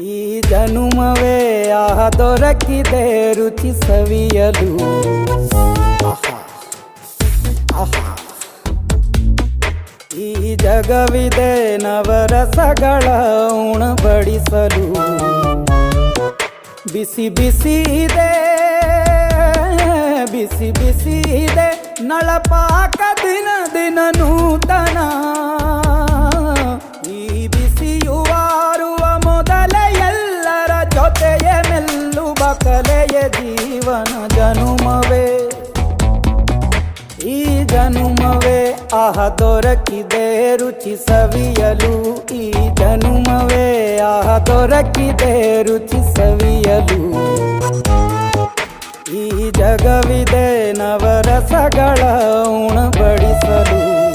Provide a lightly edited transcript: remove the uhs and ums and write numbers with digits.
ಈ ಜನುಮವೇ ದೊರಕಿದೆ ರುಚಿ ಸವಿಯಲು. ಆಹಾ, ಆಹಾ. ಈ ಜಗವಿದೆ ನವರಸಗಳ ಉಣಬಡಿಸಲು. ಬಿಸಿ ಬಿಸಿ ಇದೆ, ಬಿಸಿ ಬಿಸಿ ಇದೆ ನಳಪಾಕ ದಿನ ದಿನ ನೂತನ. ಈ ಬಿಸಿಯುವಾರುವ ಮೊದಲೇ ಎಲ್ಲರ ಜೊತೆಯೇ ಮೆಲ್ಲುವ ಕಲೆಯ ಜೀವನ ಜನುಮವೇ. ಈ ಜನುಮವೇ ದೊರಕಿದೆ ರುಚಿ ಸವಿಯಲು. ಈ ಜನುಮವೇ ದೊರಕಿದೆ ರುಚಿ ಸವಿಯಲು. ಈ ಜಗವಿದೆ ನವರಸಗಳ ಉಣಬಡಿಸಲು.